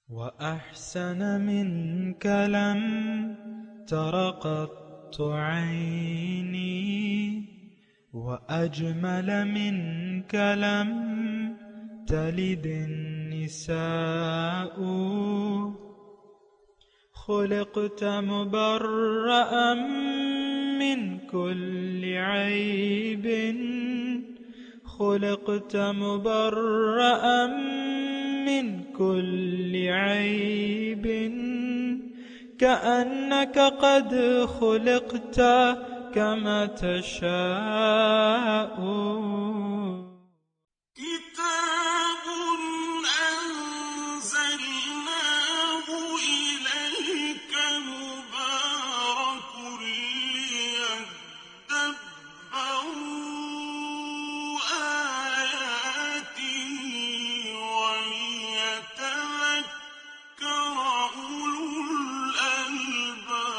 وأحسن منك لم تر قط عيني وأجمل منك لم تلد النساء خلقت مبرأ من كل عيب خلقت مبرأ من كل عيب كأنك قد خلقت كما تشاء كتاب أنزلناه إليك مبارك ليدبروا آياته وليتذكر أولو الألباب۔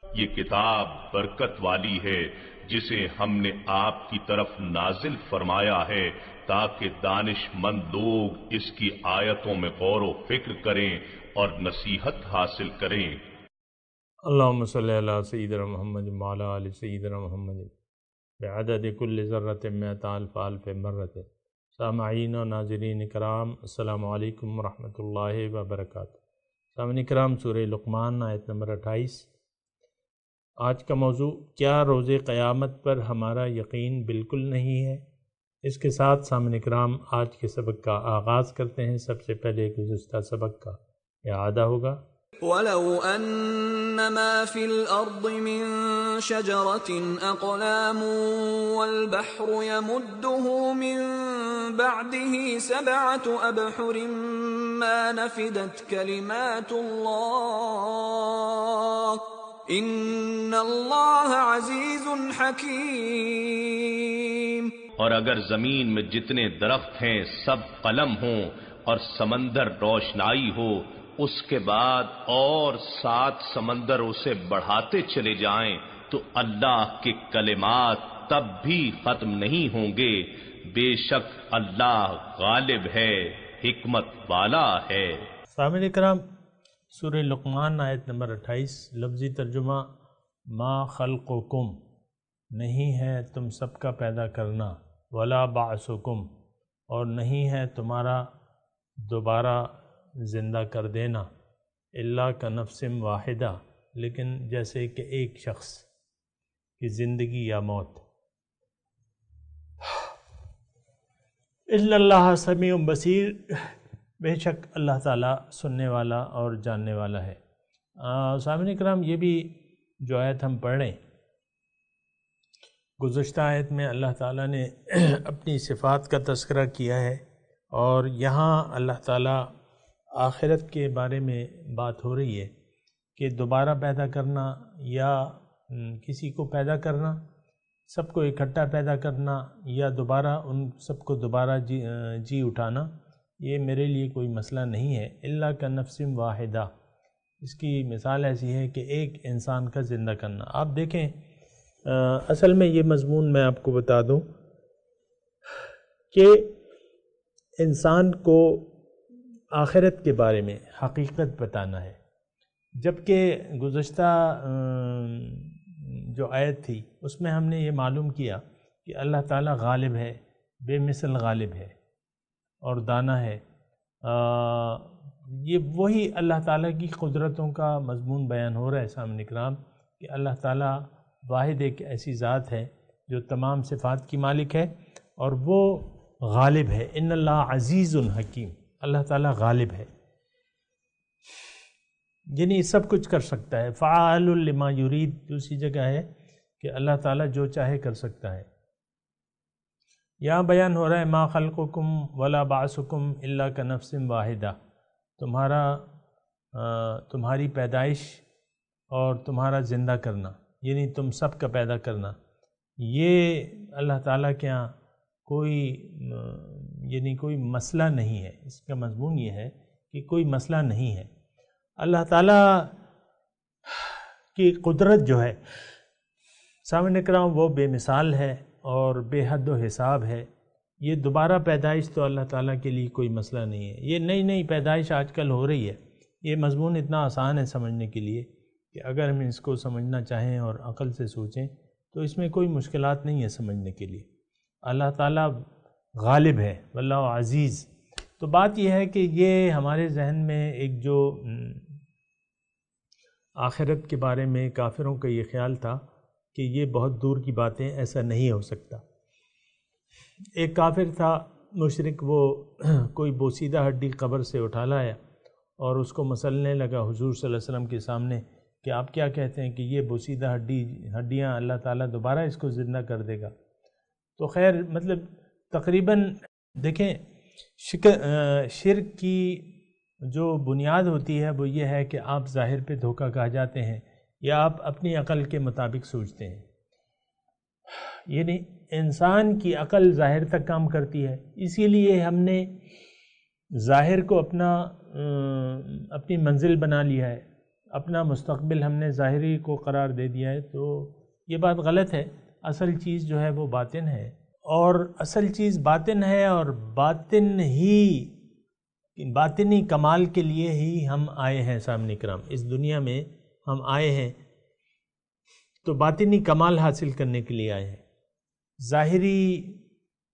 یہ کتاب برکت والی ہے جسے ہم نے آپ کی طرف نازل فرمایا ہے تاکہ دانش مند لوگ اس کی آیتوں میں غور و فکر کریں اور نصیحت حاصل کریں۔ اللہم صلی علی سیدنا محمد وعلی آل سیدنا محمد بعدد کل ذرۃ مئۃ الف الف مرۃ۔ سامعین و ناظرین کرام، السلام علیکم ورحمۃ اللہ وبرکاتہ۔ سامعین کرام، سورہ لقمان آیت نمبر 28۔ آج کا موضوع، کیا روز قیامت پر ہمارا یقین بالکل نہیں ہے؟ اس کے ساتھ سامعین کرام آج کے سبق کا آغاز کرتے ہیں۔ سب سے پہلے گزشتہ سبق کا اعادہ ہوگا۔ وَلَوْ أَنَّ مَا فِي الْأَرْضِ مِن شَجَرَةٍ أَقْلَامٌ وَالْبَحْرُ يَمُدُّهُ مِن بَعْدِهِ سَبْعَةُ أَبْحُرٍ مَا نَفِدَتْ كَلِمَاتُ اللَّهِ إِنَّ اللَّهَ عَزِيزٌ حَكِيمٌ۔ اور اگر زمین میں جتنے درخت ہیں سب قلم ہوں اور سمندر روشنائی ہو، اس کے بعد اور 7 سمندر اسے بڑھاتے چلے جائیں تو اللہ کے کلمات تب بھی ختم نہیں ہوں گے۔ بے شک اللہ غالب ہے، حکمت والا ہے۔ سامعین کرام، سورہ لقمان آیت نمبر 28، لفظی ترجمہ ما خلقکم، نہیں ہے تم سب کا پیدا کرنا، ولا بعثکم، اور نہیں ہے تمہارا دوبارہ زندہ کر دینا، الا کنفس واحدہ، لیکن جیسے کہ ایک شخص کی زندگی یا موت۔ ان اللہ سمیع بصیر، بے شک اللہ تعالیٰ سننے والا اور جاننے والا ہے۔ سامعین کرام، یہ بھی جو آیت ہم پڑھ رہے ہیں، گزشتہ آیت میں اللہ تعالیٰ نے اپنی صفات کا تذکرہ کیا ہے، اور یہاں اللہ تعالیٰ آخرت کے بارے میں بات ہو رہی ہے کہ دوبارہ پیدا کرنا یا کسی کو پیدا کرنا، سب کو اکٹھا پیدا کرنا، یا دوبارہ ان سب کو دوبارہ جی اٹھانا، یہ میرے لیے کوئی مسئلہ نہیں ہے۔ الا کنفس واحدہ، اس کی مثال ایسی ہے کہ ایک انسان کا زندہ کرنا۔ آپ دیکھیں، اصل میں یہ مضمون میں آپ کو بتا دوں کہ انسان کو آخرت کے بارے میں حقیقت بتانا ہے، جبکہ گزشتہ جو آیت تھی اس میں ہم نے یہ معلوم کیا کہ اللہ تعالیٰ غالب ہے، بے مثل غالب ہے اور دانا ہے۔ یہ وہی اللہ تعالیٰ کی قدرتوں کا مضمون بیان ہو رہا ہے سامعین کرام، کہ اللہ تعالیٰ واحد ایک ایسی ذات ہے جو تمام صفات کی مالک ہے، اور وہ غالب ہے۔ ان اللہ عزیز حکیم، اللہ تعالیٰ غالب ہے، یعنی سب کچھ کر سکتا ہے۔ فعال لما یرید، دوسری جگہ ہے کہ اللہ تعالیٰ جو چاہے کر سکتا ہے۔ یہاں بیان ہو رہا ہے ما خلقکم ولا بعثکم الا کنفس واحدہ، تمہاری پیدائش اور تمہارا زندہ کرنا، یعنی تم سب کا پیدا کرنا، یہ اللہ تعالیٰ کے ہاں کوئی مسئلہ نہیں ہے۔ اس کا مضمون یہ ہے کہ کوئی مسئلہ نہیں ہے۔ اللہ تعالیٰ کی قدرت جو ہے سامعین کرام وہ بے مثال ہے اور بے حد و حساب ہے، یہ دوبارہ پیدائش تو اللہ تعالیٰ کے لیے کوئی مسئلہ نہیں ہے. یہ نئی نئی پیدائش آج کل ہو رہی ہے. یہ مضمون اتنا آسان ہے سمجھنے کے لیے کہ اگر ہم اس کو سمجھنا چاہیں اور عقل سے سوچیں تو اس میں کوئی مشکلات نہیں ہے سمجھنے کے لیے. اللہ تعالیٰ غالب ہے واللہ عزیز. تو بات یہ ہے کہ یہ ہمارے ذہن میں ایک جو آخرت کے بارے میں کافروں کا یہ خیال تھا کہ یہ بہت دور کی باتیں، ایسا نہیں ہو سکتا. ایک کافر تھا مشرک، وہ کوئی بوسیدہ ہڈی قبر سے اٹھا لایا اور اس کو مسلنے لگا حضور صلی اللہ علیہ وسلم کے سامنے کہ آپ کیا کہتے ہیں کہ یہ بوسیدہ ہڈیاں اللہ تعالیٰ دوبارہ اس کو زندہ کر دے گا. تو خیر مطلب تقریباً دیکھیں شرک کی جو بنیاد ہوتی ہے وہ یہ ہے کہ آپ ظاہر پہ دھوکہ کھا جاتے ہیں یا آپ اپنی عقل کے مطابق سوچتے ہیں. یعنی انسان کی عقل ظاہر تک کام کرتی ہے، اسی لیے ہم نے ظاہر کو اپنی منزل بنا لیا ہے، اپنا مستقبل ہم نے ظاہری کو قرار دے دیا ہے. تو یہ بات غلط ہے. اصل چیز جو ہے وہ باطن ہے، اور اصل چیز باطن ہے، اور باطنی کمال کے لیے ہی ہم آئے ہیں. سامنے کرام اس دنیا میں ہم آئے ہیں تو باطنی کمال حاصل کرنے کے لیے آئے ہیں.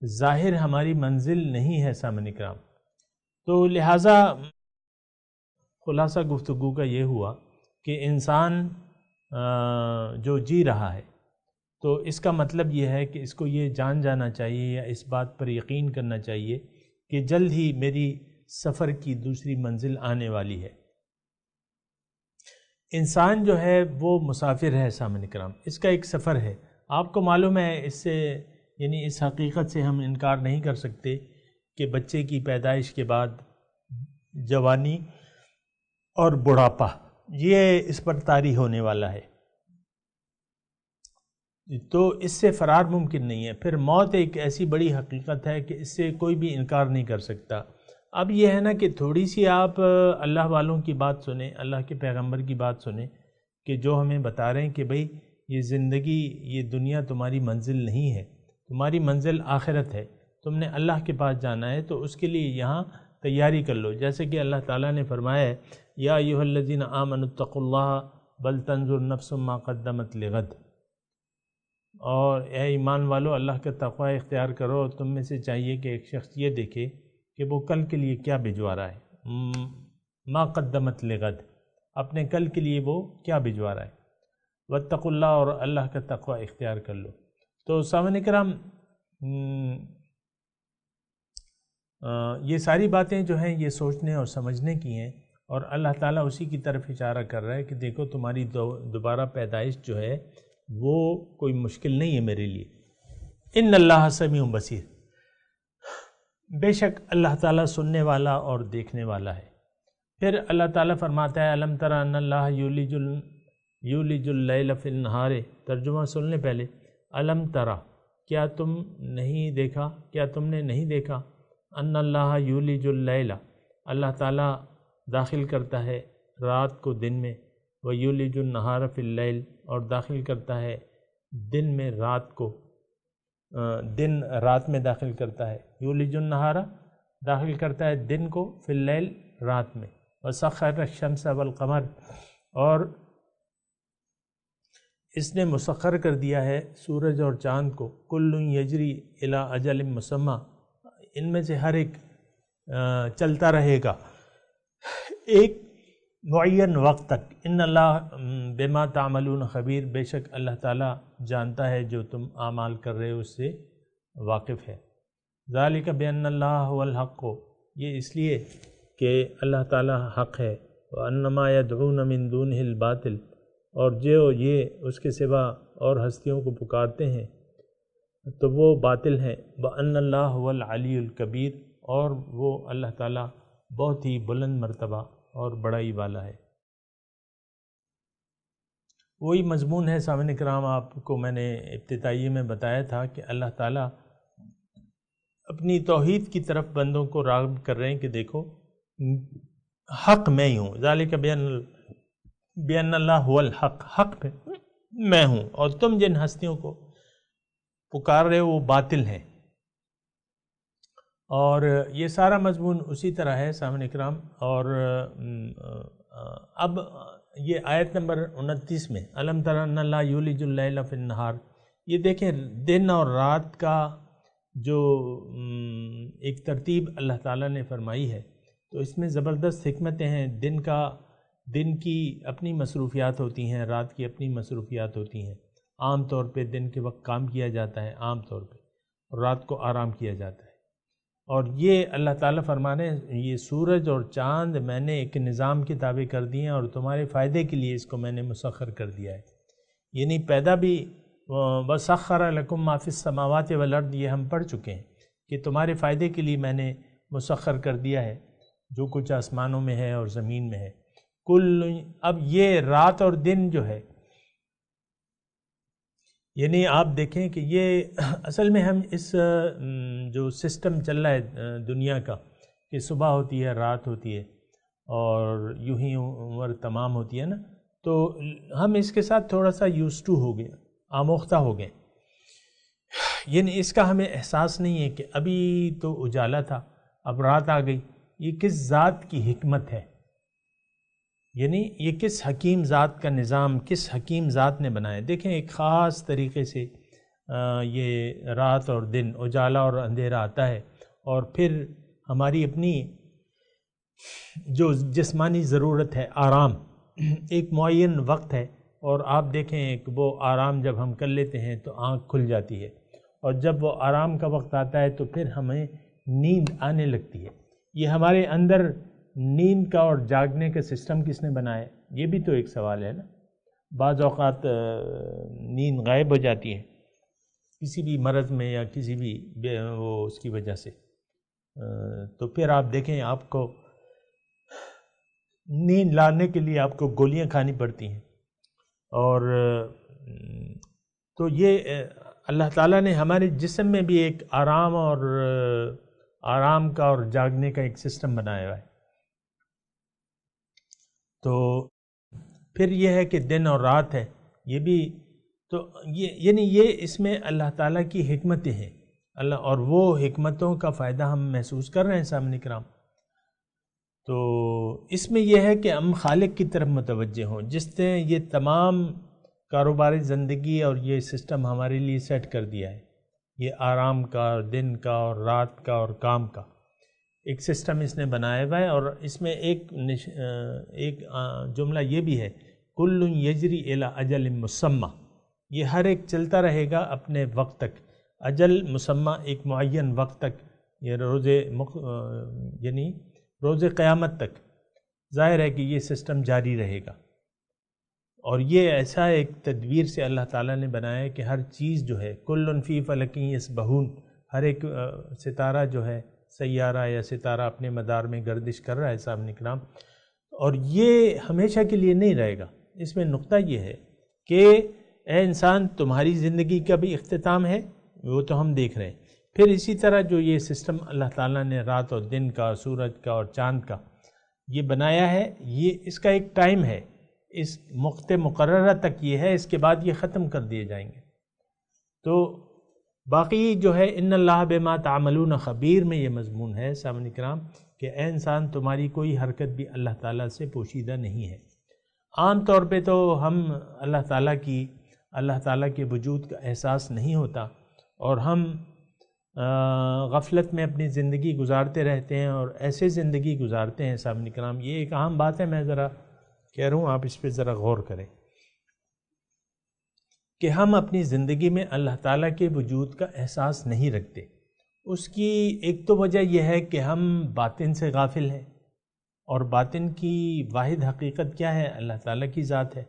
ظاہر ہماری منزل نہیں ہے سامنے کرام. تو لہٰذا خلاصہ گفتگو کا یہ ہوا کہ انسان جو جی رہا ہے تو اس کا مطلب یہ ہے کہ اس کو یہ جان جانا چاہیے یا اس بات پر یقین کرنا چاہیے کہ جلد ہی میری سفر کی دوسری منزل آنے والی ہے. انسان جو ہے وہ مسافر ہے سامنے کرام، اس کا ایک سفر ہے. آپ کو معلوم ہے، اس سے یعنی اس حقیقت سے ہم انکار نہیں کر سکتے کہ بچے کی پیدائش کے بعد جوانی اور بڑھاپا یہ اس پر طاری ہونے والا ہے. تو اس سے فرار ممکن نہیں ہے. پھر موت ایک ایسی بڑی حقیقت ہے کہ اس سے کوئی بھی انکار نہیں کر سکتا. اب یہ ہے نا کہ تھوڑی سی آپ اللہ والوں کی بات سنیں، اللہ کے پیغمبر کی بات سنیں کہ جو ہمیں بتا رہے ہیں کہ بھئی یہ زندگی، یہ دنیا تمہاری منزل نہیں ہے، تمہاری منزل آخرت ہے، تم نے اللہ کے پاس جانا ہے، تو اس کے لیے یہاں تیاری کر لو. جیسے کہ اللہ تعالیٰ نے فرمایا ہے یا ایھا الذین آمنوا اتقوا اللہ بل تنظر نفس ما قدمت لغد. اور اے ایمان والو، اللہ کا تقوی اختیار کرو. تم میں سے چاہیے کہ ایک شخص یہ دیکھے کہ وہ کل کے لیے کیا بھجوا رہا ہے، ما قدمت لغد، اپنے کل کے لیے وہ کیا بھجوا رہا ہے. واتقوا اللہ، اور اللہ کا تقوی اختیار کر لو. تو سامعین کرام، یہ ساری باتیں جو ہیں یہ سوچنے اور سمجھنے کی ہیں، اور اللہ تعالیٰ اسی کی طرف اشارہ کر رہا ہے کہ دیکھو تمہاری دوبارہ پیدائش جو ہے وہ کوئی مشکل نہیں ہے میرے لیے. ان اللہ سمیع بصیر، بے شک اللہ تعالیٰ سننے والا اور دیکھنے والا ہے. پھر اللہ تعالیٰ فرماتا ہے الم تر ان اللہ یولج اللیل فی النہار. ترجمہ سن لیں پہلے. الم ترا، کیا تم نے نہیں دیکھا ان اللہ یولج اللیل، اللہ تعالیٰ داخل کرتا ہے رات کو دن میں، ویولج النہار فی اللیل، اور داخل کرتا ہے دن میں رات کو، دن رات میں داخل کرتا ہے. یولج النہار داخل کرتا ہے دن کو، فی اللیل رات میں. وسخر الشمس والقمر، اور اس نے مسخر کر دیا ہے سورج اور چاند کو. کل یجری الی اجل مسمی، ان میں سے ہر ایک چلتا رہے گا ایک معین وقت تک. ان اللہ بما تعملون خبیر، بے شک اللہ تعالیٰ جانتا ہے جو تم اعمال کر رہے ہو، اس سے واقف ہے. ذالک بان اللہ هو الحق، یہ اس لیے کہ اللہ تعالیٰ حق ہے. وانما یدعون من دونه الباطل، اور جو یہ اس کے سوا اور ہستیوں کو پکارتے ہیں تو وہ باطل ہیں. وان اللہ هو العلی الکبیر، اور وہ اللہ تعالیٰ بہت ہی بلند مرتبہ اور بڑائی والا ہے. وہی مضمون ہے سامعین کرام، آپ کو میں نے ابتدائی میں بتایا تھا کہ اللہ تعالیٰ اپنی توحید کی طرف بندوں کو راغب کر رہے ہیں کہ دیکھو حق میں ہی ہوں. ذالک بان اللہ هو الحق، حق میں ہوں، اور تم جن ہستیوں کو پکار رہے ہو وہ باطل ہیں. اور یہ سارا مضمون اسی طرح ہے سامعین کرام. اور اب یہ آیت نمبر 29 میں الم تر ان اللہ یولج اللیل فی النہار، یہ دیکھیں دن اور رات کا جو ایک ترتیب اللہ تعالیٰ نے فرمائی ہے، تو اس میں زبردست حکمتیں ہیں. دن کی اپنی مصروفیات ہوتی ہیں، رات کی اپنی مصروفیات ہوتی ہیں. عام طور پہ دن کے وقت کام کیا جاتا ہے عام طور پہ، اور رات کو آرام کیا جاتا ہے. اور یہ اللہ تعالیٰ فرمانے یہ سورج اور چاند میں نے ایک نظام کے تابع کر دیے ہیں اور تمہارے فائدے کے لیے اس کو میں نے مسخر کر دیا ہے. یعنی پیدا بھی وَسَخَّرَ لَكُم مَّا فِي السَّمَاوَاتِ وَالْأَرْضِ، یہ ہم پڑھ چکے ہیں کہ تمہارے فائدے کے لیے میں نے مسخر کر دیا ہے جو کچھ آسمانوں میں ہے اور زمین میں ہے. اب یہ رات اور دن جو ہے، یعنی آپ دیکھیں کہ یہ اصل میں ہم اس جو سسٹم چل رہا ہے دنیا کا کہ صبح ہوتی ہے رات ہوتی ہے اور یوں ہی عمر تمام ہوتی ہے نا، تو ہم اس کے ساتھ تھوڑا سا یوز ٹو ہو گئے، آموختہ ہو گئے. یعنی اس کا ہمیں احساس نہیں ہے کہ ابھی تو اجالا تھا اب رات آ گئی. یہ کس ذات کی حکمت ہے، یعنی یہ کس حکیم ذات کا نظام، کس حکیم ذات نے بنایا. دیکھیں ایک خاص طریقے سے یہ رات اور دن، اجالا اور اندھیرا آتا ہے، اور پھر ہماری اپنی جو جسمانی ضرورت ہے آرام، ایک معین وقت ہے، اور آپ دیکھیں ایک وہ آرام جب ہم کر لیتے ہیں تو آنکھ کھل جاتی ہے، اور جب وہ آرام کا وقت آتا ہے تو پھر ہمیں نیند آنے لگتی ہے. یہ ہمارے اندر نیند کا اور جاگنے کا سسٹم کس نے بنایا؟ یہ بھی تو ایک سوال ہے نا. بعض اوقات نیند غائب ہو جاتی ہے کسی بھی مرض میں یا کسی بھی وہ اس کی وجہ سے، تو پھر آپ دیکھیں آپ کو نیند لانے کے لیے آپ کو گولیاں کھانی پڑتی ہیں. اور تو یہ اللہ تعالیٰ نے ہمارے جسم میں بھی ایک آرام کا اور جاگنے کا ایک سسٹم بنایا ہوا ہے. تو پھر یہ ہے کہ دن اور رات ہے، یہ بھی تو یعنی یہ اس میں اللہ تعالیٰ کی حکمتیں ہیں اور وہ حکمتوں کا فائدہ ہم محسوس کر رہے ہیں سامنے کرام. تو اس میں یہ ہے کہ ہم خالق کی طرف متوجہ ہوں جس نے یہ تمام کاروباری زندگی اور یہ سسٹم ہمارے لیے سیٹ کر دیا ہے. یہ آرام کا اور دن کا اور رات کا اور کام کا ایک سسٹم اس نے بنایا ہوا ہے. اور اس میں ایک جملہ یہ بھی ہے، کل یجری الی اجل مسمی، یہ ہر ایک چلتا رہے گا اپنے وقت تک. اجل مسمی ایک معین وقت تک، یہ یعنی روز قیامت تک. ظاہر ہے کہ یہ سسٹم جاری رہے گا، اور یہ ایسا ایک تدبیر سے اللہ تعالیٰ نے بنایا ہے کہ ہر چیز جو ہے کل فی فلک یسبحون، ہر ایک ستارہ جو ہے، سیارہ یا ستارہ اپنے مدار میں گردش کر رہا ہے سامنے کرام. اور یہ ہمیشہ کے لیے نہیں رہے گا. اس میں نقطہ یہ ہے کہ اے انسان تمہاری زندگی کا بھی اختتام ہے، وہ تو ہم دیکھ رہے ہیں. پھر اسی طرح جو یہ سسٹم اللہ تعالیٰ نے رات اور دن کا، سورج کا اور چاند کا یہ بنایا ہے، یہ اس کا ایک ٹائم ہے، اس وقت مقررہ تک یہ ہے، اس کے بعد یہ ختم کر دیے جائیں گے. تو باقی جو ہے ان اللہ بما تعملون خبیر میں یہ مضمون ہے سامعین کرام کہ اے انسان تمہاری کوئی حرکت بھی اللہ تعالیٰ سے پوشیدہ نہیں ہے. عام طور پہ تو ہم اللہ تعالیٰ کے وجود کا احساس نہیں ہوتا، اور ہم غفلت میں اپنی زندگی گزارتے رہتے ہیں، اور ایسے زندگی گزارتے ہیں سامعین کرام. یہ ایک اہم بات ہے، میں ذرا کہہ رہا ہوں آپ اس پہ ذرا غور کریں کہ ہم اپنی زندگی میں اللہ تعالیٰ کے وجود کا احساس نہیں رکھتے. اس کی ایک تو وجہ یہ ہے کہ ہم باطن سے غافل ہیں، اور باطن کی واحد حقیقت کیا ہے؟ اللہ تعالیٰ کی ذات ہے.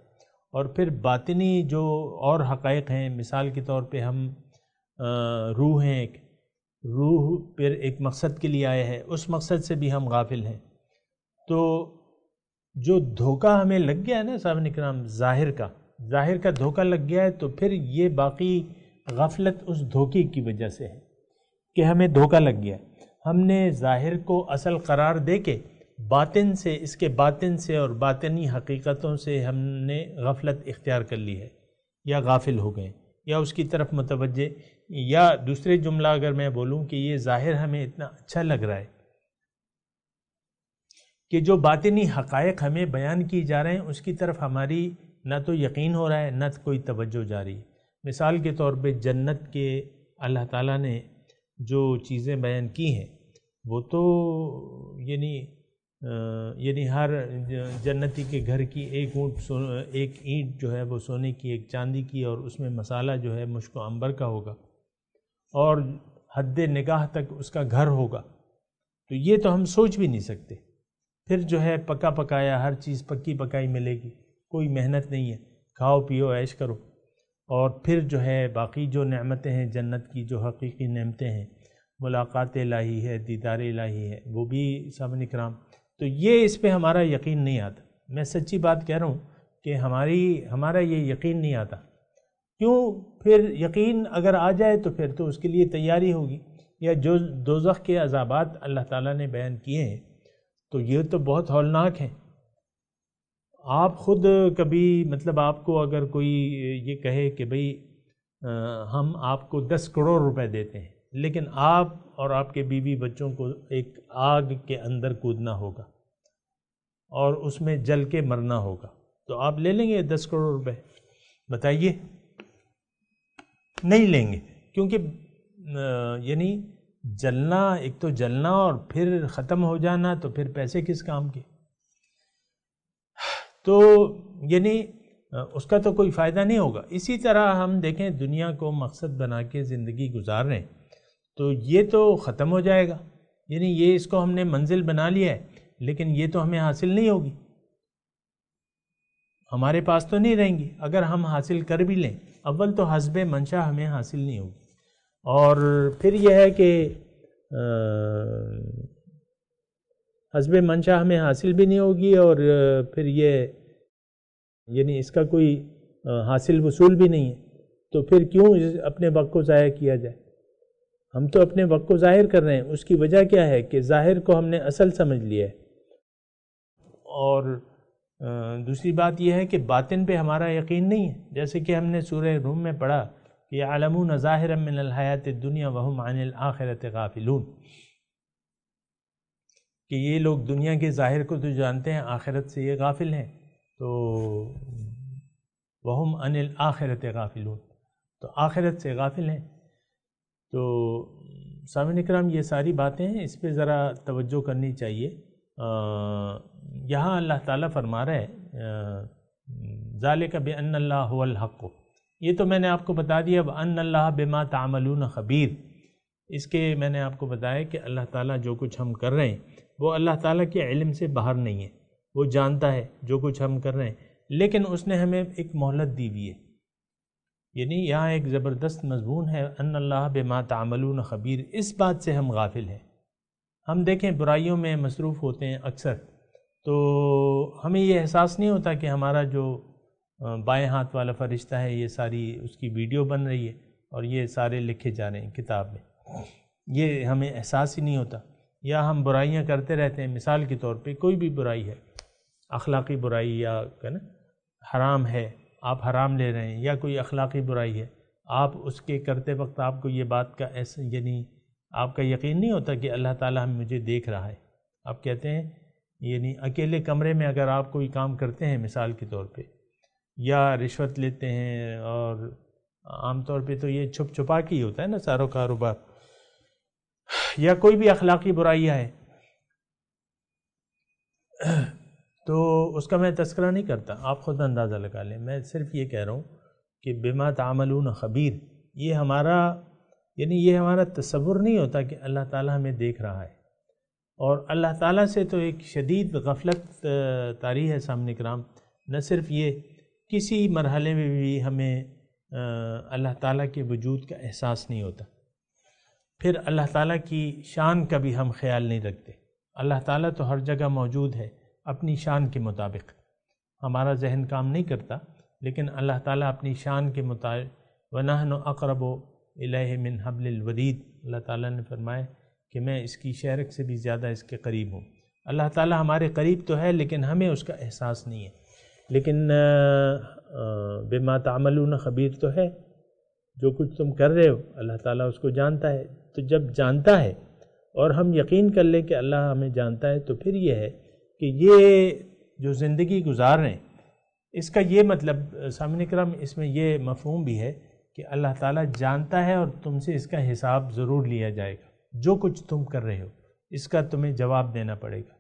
اور پھر باطنی جو اور حقائق ہیں، مثال کے طور پہ ہم روح ہیں، ایک روح پھر ایک مقصد کے لیے آئے ہیں، اس مقصد سے بھی ہم غافل ہیں. تو جو دھوکہ ہمیں لگ گیا ہے نا صاحب کرام، ظاہر کا دھوکہ لگ گیا ہے، تو پھر یہ باقی غفلت اس دھوکے کی وجہ سے ہے کہ ہمیں دھوکہ لگ گیا. ہم نے ظاہر کو اصل قرار دے کے باطن سے، اس کے باطن سے اور باطنی حقیقتوں سے ہم نے غفلت اختیار کر لی ہے، یا غافل ہو گئے، یا اس کی طرف متوجہ یا دوسرے جملہ اگر میں بولوں کہ یہ ظاہر ہمیں اتنا اچھا لگ رہا ہے کہ جو باطنی حقائق ہمیں بیان کی جا رہے ہیں اس کی طرف ہماری نہ تو یقین ہو رہا ہے نہ کوئی توجہ جا رہی ہے۔ مثال کے طور پہ جنت کے اللہ تعالیٰ نے جو چیزیں بیان کی ہیں وہ تو یعنی ہر جنتی کے گھر کی ایک اینٹ جو ہے وہ سونے کی، ایک چاندی کی، اور اس میں مسالہ جو ہے مشک و عنبر کا ہوگا، اور حد نگاہ تک اس کا گھر ہوگا۔ تو یہ تو ہم سوچ بھی نہیں سکتے۔ پھر جو ہے پکا پکایا ہر چیز پکی پکائی ملے گی، کوئی محنت نہیں ہے، کھاؤ پیو عیش کرو۔ اور پھر جو ہے باقی جو نعمتیں ہیں جنت کی، جو حقیقی نعمتیں ہیں، ملاقات الہی ہے، دیدار الہی ہے، وہ بھی سامعین کرام، تو یہ اس پہ ہمارا یقین نہیں آتا۔ میں سچی بات کہہ رہا ہوں کہ ہمارا یہ یقین نہیں آتا۔ کیوں؟ پھر یقین اگر آ جائے تو پھر تو اس کے لیے تیاری ہوگی۔ یا جو دوزخ کے عذابات اللہ تعالیٰ نے بیان کیے ہیں تو یہ تو بہت ہولناک ہیں۔ آپ خود کبھی مطلب آپ کو اگر کوئی یہ کہے کہ بھئی ہم آپ کو 10 کروڑ روپے دیتے ہیں، لیکن آپ اور آپ کے بیوی بچوں کو ایک آگ کے اندر کودنا ہوگا اور اس میں جل کے مرنا ہوگا، تو آپ لے لیں گے 10 کروڑ روپے؟ بتائیے، نہیں لیں گے، کیونکہ یعنی جلنا، ایک تو جلنا اور پھر ختم ہو جانا، تو پھر پیسے کس کام کے؟ تو یعنی اس کا تو کوئی فائدہ نہیں ہوگا۔ اسی طرح ہم دیکھیں دنیا کو مقصد بنا کے زندگی گزار رہے ہیں تو یہ تو ختم ہو جائے گا، یعنی یہ اس کو ہم نے منزل بنا لیا ہے، لیکن یہ تو ہمیں حاصل نہیں ہوگی، ہمارے پاس تو نہیں رہیں گی۔ اگر ہم حاصل کر بھی لیں، اول تو حسب منشا ہمیں حاصل نہیں ہوگی، اور پھر یہ ہے کہ حسب منشا ہمیں حاصل بھی نہیں ہوگی، اور پھر یہ یعنی اس کا کوئی حاصل وصول بھی نہیں ہے، تو پھر کیوں اپنے وقت کو ضائع کیا جائے؟ ہم تو اپنے وقت کو ظاہر کر رہے ہیں، اس کی وجہ کیا ہے کہ ظاہر کو ہم نے اصل سمجھ لیا ہے۔ اور دوسری بات یہ ہے کہ باطن پہ ہمارا یقین نہیں ہے، جیسے کہ ہم نے سورہ روم میں پڑھا کہ یعلمون ظاہرا من الحیات الدنیا وہم عن الآخرۃ غافلون، کہ یہ لوگ دنیا کے ظاہر کو تو جانتے ہیں، آخرت سے یہ غافل ہیں، تو وہم عن الآخرۃ غافلون، تو آخرت سے غافل ہیں۔ تو سامعین اکرام یہ ساری باتیں ہیں، اس پہ ذرا توجہ کرنی چاہیے۔ یہاں اللہ تعالیٰ فرما رہا ہے ذالک بأن اللہ هو الحق، یہ تو میں نے آپ کو بتا دیا، وأن اللہ بما تعملون خبیر، اس کے میں نے آپ کو بتایا کہ اللہ تعالیٰ جو کچھ ہم کر رہے ہیں وہ اللہ تعالیٰ کے علم سے باہر نہیں ہے، وہ جانتا ہے جو کچھ ہم کر رہے ہیں، لیکن اس نے ہمیں ایک مہلت دی ہوئی ہے۔ یعنی یہاں ایک زبردست مضمون ہے، ان اللہ بما تعملون خبیر، اس بات سے ہم غافل ہیں۔ ہم دیکھیں برائیوں میں مصروف ہوتے ہیں اکثر، تو ہمیں یہ احساس نہیں ہوتا کہ ہمارا جو بائیں ہاتھ والا فرشتہ ہے یہ ساری اس کی ویڈیو بن رہی ہے اور یہ سارے لکھے جا رہے ہیں کتاب میں، یہ ہمیں احساس ہی نہیں ہوتا۔ یا ہم برائیاں کرتے رہتے ہیں، مثال کے طور پہ کوئی بھی برائی ہے، اخلاقی برائی یا حرام ہے، آپ حرام لے رہے ہیں، یا کوئی اخلاقی برائی ہے، آپ اس کے کرتے وقت آپ کو یہ بات کا یعنی آپ کا یقین نہیں ہوتا کہ اللہ تعالیٰ مجھے دیکھ رہا ہے۔ آپ کہتے ہیں یعنی اکیلے کمرے میں اگر آپ کوئی کام کرتے ہیں مثال کے طور پہ، یا رشوت لیتے ہیں، اور عام طور پہ تو یہ چھپ چھپا کے ہی ہوتا ہے نا سارا کاروبار، یا کوئی بھی اخلاقی برائیاں ہے، تو اس کا میں تذکرہ نہیں کرتا، آپ خود اندازہ لگا لیں۔ میں صرف یہ کہہ رہا ہوں کہ بما تعملون خبیر، یہ ہمارا تصور نہیں ہوتا کہ اللہ تعالیٰ ہمیں دیکھ رہا ہے، اور اللہ تعالیٰ سے تو ایک شدید غفلت طاری ہے سامنے کرام۔ نہ صرف یہ، کسی مرحلے میں بھی ہمیں اللہ تعالیٰ کے وجود کا احساس نہیں ہوتا، پھر اللہ تعالیٰ کی شان کا بھی ہم خیال نہیں رکھتے۔ اللہ تعالیٰ تو ہر جگہ موجود ہے اپنی شان کے مطابق، ہمارا ذہن کام نہیں کرتا، لیکن اللہ تعالیٰ اپنی شان کے مطابق وَنَحْنُ أَقْرَبُ إِلَيْهِ مِنْ حَبْلِ الْوَرِيدِ، اللہ تعالیٰ نے فرمایا کہ میں اس کی شہرک سے بھی زیادہ اس کے قریب ہوں۔ اللہ تعالیٰ ہمارے قریب تو ہے لیکن ہمیں اس کا احساس نہیں ہے، لیکن بما تعملون خبیر تو ہے۔ جو کچھ تم کر رہے ہو اللہ تعالیٰ اس کو جانتا ہے۔ تو جب جانتا ہے اور ہم یقین کر لیں کہ اللہ ہمیں جانتا ہے، تو پھر یہ ہے کہ یہ جو زندگی گزار رہے ہیں، اس کا یہ مطلب سامعین کرام اس میں یہ مفہوم بھی ہے کہ اللہ تعالیٰ جانتا ہے اور تم سے اس کا حساب ضرور لیا جائے گا۔ جو کچھ تم کر رہے ہو اس کا تمہیں جواب دینا پڑے گا۔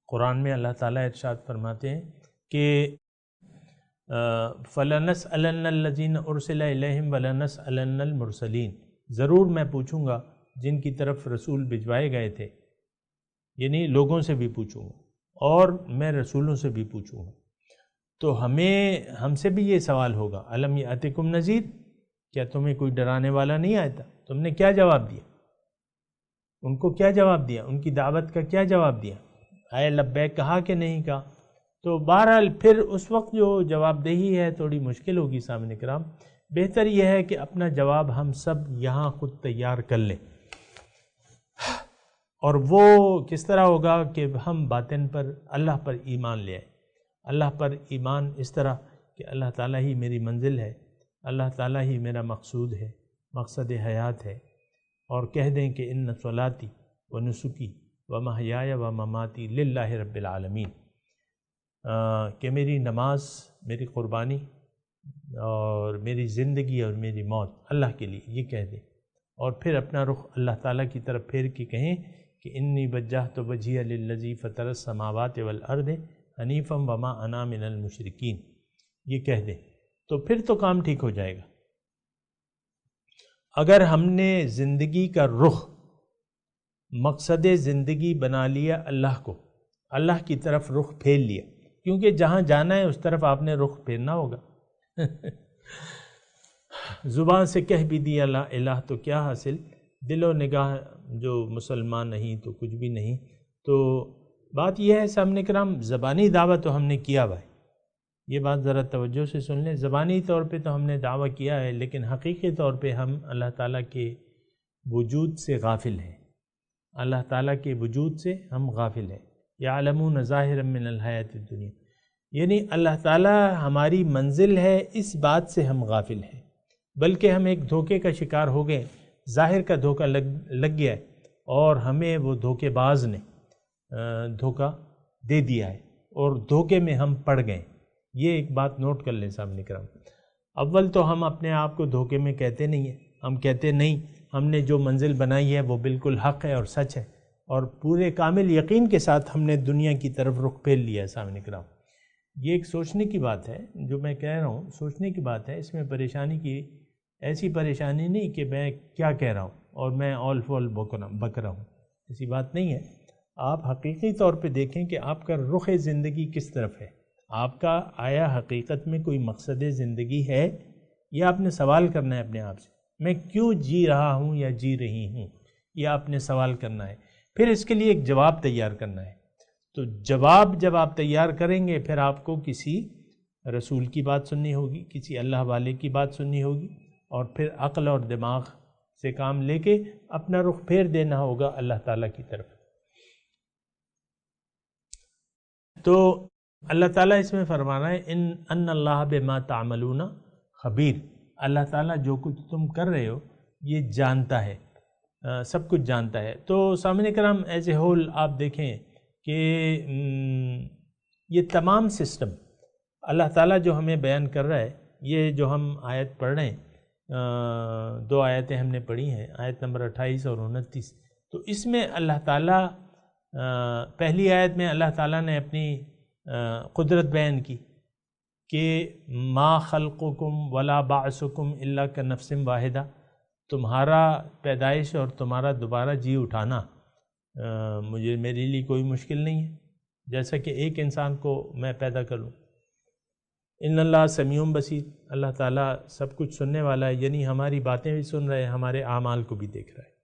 قرآن میں اللہ تعالیٰ ارشاد فرماتے ہیں کہ فَلَنَسْأَلَنَّ الَّذِينَ أُرْسِلَ إِلَيْهِمْ وَلَنَسْأَلَنَّ الْمُرْسَلِينَ، ضرور میں پوچھوں گا جن کی طرف رسول بھجوائے گئے تھے، یعنی لوگوں سے بھی پوچھوں گا اور میں رسولوں سے بھی پوچھوں گا۔ تو ہم سے بھی یہ سوال ہوگا، أَلَمْ يَأْتِكُمْ نَذِيرٌ، کیا تمہیں کوئی ڈرانے والا نہیں آیا تھا؟ تم نے کیا جواب دیا؟ ان کو کیا جواب دیا؟ ان کی دعوت کا کیا جواب دیا؟ آئے لبیک کہا کہ نہیں کہا؟ تو بہرحال پھر اس وقت جو جواب دہی ہے تھوڑی مشکل ہوگی سامعین کرام۔ بہتر یہ ہے کہ اپنا جواب ہم سب یہاں خود تیار کر لیں، اور وہ کس طرح ہوگا کہ ہم باطن پر اللہ پر ایمان لے آئیں۔ اللہ پر ایمان اس طرح کہ اللہ تعالیٰ ہی میری منزل ہے، اللہ تعالیٰ ہی میرا مقصود ہے، مقصد حیات ہے، اور کہہ دیں کہ ان صلاتی و نسکی و محیای و مماتی للہ رب العالمین، کہ میری نماز، میری قربانی اور میری زندگی اور میری موت اللہ کے لیے، یہ کہہ دیں، اور پھر اپنا رخ اللہ تعالیٰ کی طرف پھیر کے کہیں کہ انی وجہت وجہی للذی فطر السماوات والارض حنیفا وما انا من المشرکین، یہ کہہ دیں، تو پھر تو کام ٹھیک ہو جائے گا۔ اگر ہم نے زندگی کا رخ، مقصد زندگی بنا لیا اللہ کو، اللہ کی طرف رخ پھیر لیا، کیونکہ جہاں جانا ہے اس طرف آپ نے رخ پھیرنا ہوگا۔ زبان سے کہہ بھی دیا لا الہ تو کیا حاصل، دل و نگاہ جو مسلمان نہیں تو کچھ بھی نہیں۔ تو بات یہ ہے سامنے کرام، زبانی دعویٰ تو ہم نے کیا بھائی، یہ بات ذرا توجہ سے سن لیں، زبانی طور پہ تو ہم نے دعویٰ کیا ہے، لیکن حقیقی طور پہ ہم اللہ تعالیٰ کے وجود سے غافل ہیں، اللہ تعالیٰ کے وجود سے ہم غافل ہیں۔ یعلمون ظاہرا من الحیات الدنیا، یعنی اللہ تعالیٰ ہماری منزل ہے، اس بات سے ہم غافل ہیں، بلکہ ہم ایک دھوکے کا شکار ہو گئے، ظاہر کا دھوکہ لگ گیا ہے، اور ہمیں وہ دھوکے باز نے دھوکہ دے دیا ہے، اور دھوکے میں ہم پڑ گئے۔ یہ ایک بات نوٹ کر لیں سامنے کرام۔ اول تو ہم اپنے آپ کو دھوکے میں کہتے نہیں ہیں، ہم کہتے نہیں ہم نے جو منزل بنائی ہے وہ بالکل حق ہے اور سچ ہے، اور پورے کامل یقین کے ساتھ ہم نے دنیا کی طرف رخ پھیر لیا ہے سامنے کرام۔ یہ ایک سوچنے کی بات ہے، جو میں کہہ رہا ہوں سوچنے کی بات ہے، اس میں پریشانی کی ایسی پریشانی نہیں کہ میں کیا کہہ رہا ہوں اور میں آل فول بک رہا ہوں، ایسی بات نہیں ہے۔ آپ حقیقی طور پہ دیکھیں کہ آپ کا رخ زندگی کس طرف ہے، آپ کا آیا حقیقت میں کوئی مقصد زندگی ہے، یہ آپ نے سوال کرنا ہے اپنے آپ سے، میں کیوں جی رہا ہوں یا جی رہی ہوں، یہ آپ نے سوال کرنا ہے، پھر اس کے لیے ایک جواب تیار کرنا ہے۔ تو جواب جب آپ تیار کریں گے، پھر آپ کو کسی رسول کی بات سننی ہوگی، کسی اللہ والے کی بات سننی ہوگی، اور پھر عقل اور دماغ سے کام لے کے اپنا رخ پھیر دینا ہوگا اللہ تعالیٰ کی طرف۔ تو اللہ تعالیٰ اس میں فرمانا ہے ان اللہ بما تعملون خبیر، اللہ تعالیٰ جو کچھ تم کر رہے ہو یہ جانتا ہے، سب کچھ جانتا ہے۔ تو سامعین کرام ایز اے ہول آپ دیکھیں کہ یہ تمام سسٹم اللہ تعالیٰ جو ہمیں بیان کر رہا ہے، یہ جو ہم آیت پڑھ رہے ہیں، دو آیتیں ہم نے پڑھی ہیں، آیت نمبر 28 اور 29، تو اس میں اللہ تعالیٰ پہلی آیت میں اللہ تعالیٰ نے اپنی قدرت بیان کی کہ ما خلقکم ولا بعثکم الا کنفس واحدہ، تمہارا پیدائش اور تمہارا دوبارہ جی اٹھانا میرے لیے کوئی مشکل نہیں ہے، جیسا کہ ایک انسان کو میں پیدا کروں۔ ان اللہ سمیع بصیر، اللہ تعالیٰ سب کچھ سننے والا ہے، یعنی ہماری باتیں بھی سن رہے ہیں، ہمارے اعمال کو بھی دیکھ رہا ہے،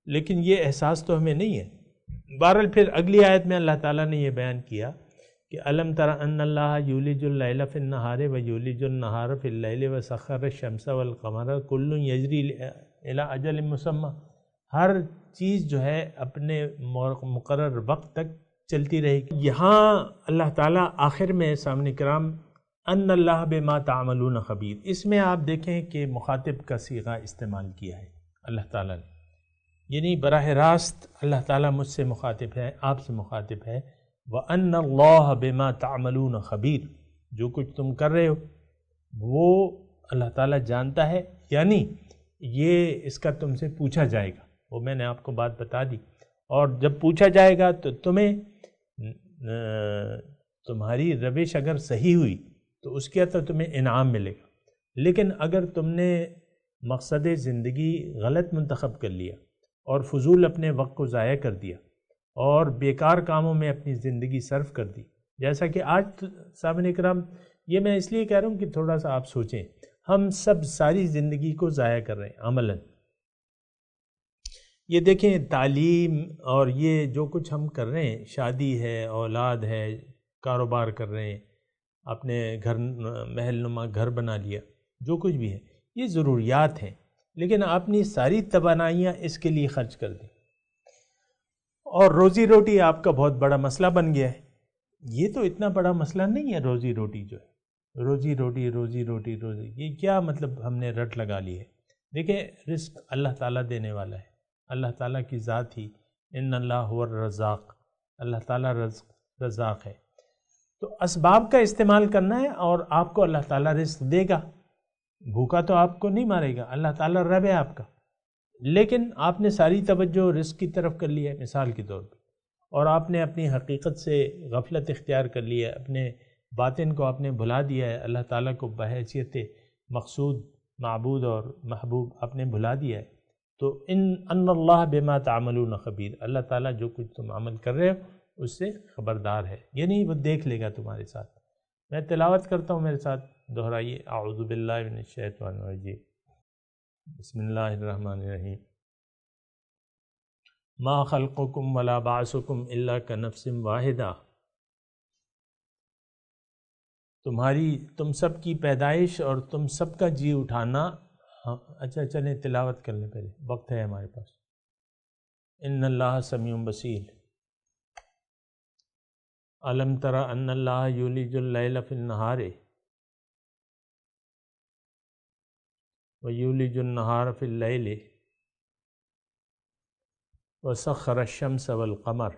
لیکن یہ احساس تو ہمیں نہیں ہے۔ بہرحال پھر اگلی آیت میں اللہ تعالیٰ نے یہ بیان کیا کہ الم تر ان اللہ یولج اللیل فی النہار و یولج النہار فی اللیل وسخر الشمس والقمر کل یجری الی اجل مسمی، ہر چیز جو ہے اپنے مقرر وقت تک چلتی رہے گی۔ یہاں اللہ تعالیٰ آخر میں سامنے کرام ان اللہ بما تعملون خبیر، اس میں آپ دیکھیں کہ مخاطب کا صیغہ استعمال کیا ہے اللہ تعالیٰ نے، یعنی براہ راست اللہ تعالیٰ مجھ سے مخاطب ہے، آپ سے مخاطب ہے۔ وَأَنَّ اللَّهَ بِمَا تَعْمَلُونَ خبیر، جو کچھ تم کر رہے ہو وہ اللہ تعالیٰ جانتا ہے، یعنی یہ اس کا تم سے پوچھا جائے گا، وہ میں نے آپ کو بات بتا دی، اور جب پوچھا جائے گا تو تمہاری روش اگر صحیح ہوئی تو اس کے تو تمہیں انعام ملے گا، لیکن اگر تم نے مقصد زندگی غلط منتخب کر لیا اور فضول اپنے وقت کو ضائع کر دیا اور بیکار کاموں میں اپنی زندگی صرف کر دی، جیسا کہ آج سامعین کرام یہ میں اس لیے کہہ رہا ہوں کہ تھوڑا سا آپ سوچیں، ہم سب ساری زندگی کو ضائع کر رہے ہیں عملاً۔ یہ دیکھیں تعلیم اور یہ جو کچھ ہم کر رہے ہیں، شادی ہے، اولاد ہے، کاروبار کر رہے ہیں، اپنے گھر محل نما گھر بنا لیا، جو کچھ بھی ہے یہ ضروریات ہیں، لیکن اپنی ساری توانائیاں اس کے لیے خرچ کر دیں اور روزی روٹی آپ کا بہت بڑا مسئلہ بن گیا ہے۔ یہ تو اتنا بڑا مسئلہ نہیں ہے روزی روٹی، جو ہے روزی روٹی یہ کیا مطلب ہم نے رٹ لگا لی ہے۔ دیکھیں رزق اللہ تعالیٰ دینے والا ہے، اللہ تعالیٰ کی ذات ہی، ان اللہ هو الرزاق، اللہ تعالیٰ رزاق ہے، تو اسباب کا استعمال کرنا ہے اور آپ کو اللہ تعالیٰ رزق دے گا، بھوکا تو آپ کو نہیں مارے گا، اللہ تعالیٰ رب ہے آپ کا، لیکن آپ نے ساری توجہ رزق کی طرف کر لی ہے مثال کے طور پہ، اور آپ نے اپنی حقیقت سے غفلت اختیار کر لی ہے، اپنے باطن کو آپ نے بھلا دیا ہے، اللہ تعالیٰ کو بحیثیت مقصود معبود اور محبوب آپ نے بھلا دیا ہے، تو ان اللہ بما تعملون خبیر، اللہ تعالیٰ جو کچھ تم عمل کر رہے ہو اس سے خبردار ہے، یعنی وہ دیکھ لے گا تمہارے ساتھ۔ میں تلاوت کرتا ہوں، میرے ساتھ دہرائیے، اعوذ باللہ من الشیطان الرجیم، بسم اللہ الرحمن الرحیم، ما خلقکم ولا بعثکم الا کنفس واحدہ، تم سب کی پیدائش اور تم سب کا جی اٹھانا، اچھا چلیں تلاوت کر لیں پہلے، وقت ہے ہمارے پاس۔ ان اللہ سمیع بصیر، الم تر ان اللہ یولج اللیل فی النہار ویولج النہار فی اللیل وسخر الشمس والقمر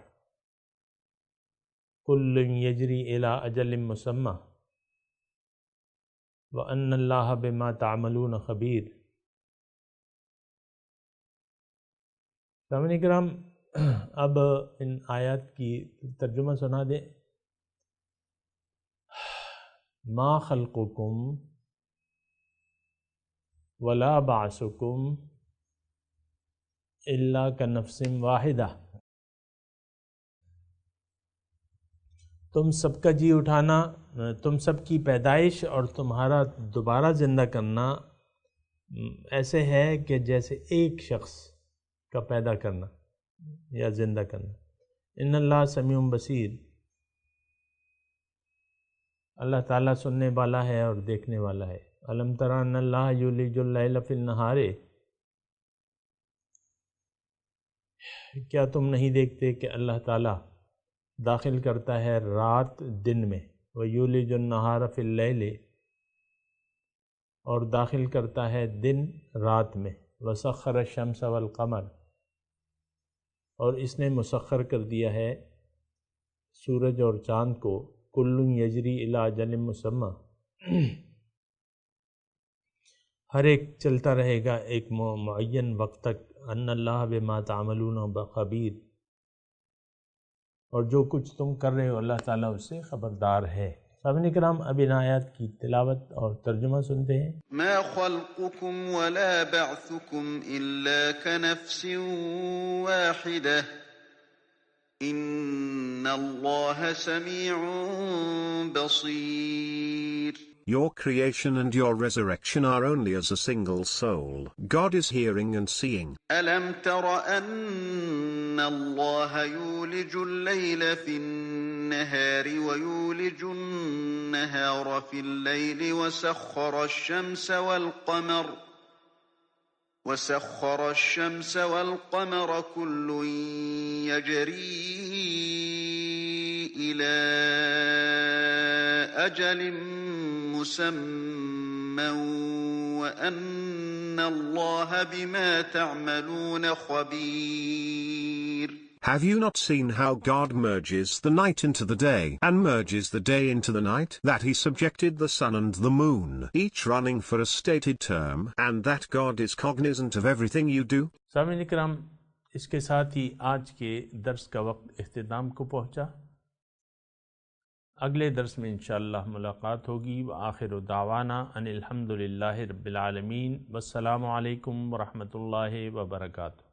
کل یجری الی اجل مسمی وان اللہ بما تعملون خبیر۔ سامعین کرام، اب ان آیات کی ترجمہ سنا دیں۔ ما خلقکم ولا بعثکم الا کنفس واحدہ، تم سب کا جی اٹھانا، تم سب کی پیدائش اور تمہارا دوبارہ زندہ کرنا ایسے ہے کہ جیسے ایک شخص کا پیدا کرنا یا زندہ کرنا۔ ان اللہ سمیع بصیر، اللہ تعالیٰ سننے والا ہے اور دیکھنے والا ہے۔ الم تر ان اللہ یولج اللیل فی النہار، کیا تم نہیں دیکھتے کہ اللہ تعالیٰ داخل کرتا ہے رات دن میں، ویولج النہار فی اللیل، اور داخل کرتا ہے دن رات میں، وسخر الشمس والقمر، اور اس نے مسخر کر دیا ہے سورج اور چاند کو، کل یجری الی اجل مسمی، ہر ایک چلتا رہے گا ایک معین وقت تک، ان اللہ بما تعملون خبیر، اور جو کچھ تم کر رہے ہو اللہ تعالیٰ اس سے خبردار ہے۔ سامعین کرام، اب ان آیات کی تلاوت اور ترجمہ سنتے ہیں۔ ما خلقكم ولا بعثكم إلا كنفس واحدة إن الله سميع بصير۔ Your creation and your resurrection are only as a single soul. God is hearing and seeing. ألم تر أن الله يولج الليل في النهار ويولج النهار في الليل وسخر الشمس والقمر كل يجري إلى أجل مسمى وأن الله بما تعملون خبير. Have you not seen how God merges the night into the day and merges the day into the night? That he subjected the sun and the moon, each running for a stated term, and that God is cognizant of everything you do? سامعین کرام، اس کے ساتھ ہی آج کے درس کا وقت اختتام کو پہنچا۔ اگلے درس میں انشاءاللہ ملاقات ہوگی۔ وآخر دعوانا ان الحمدللہ رب العالمین، والسلام علیکم ورحمۃ اللہ وبرکاتہ۔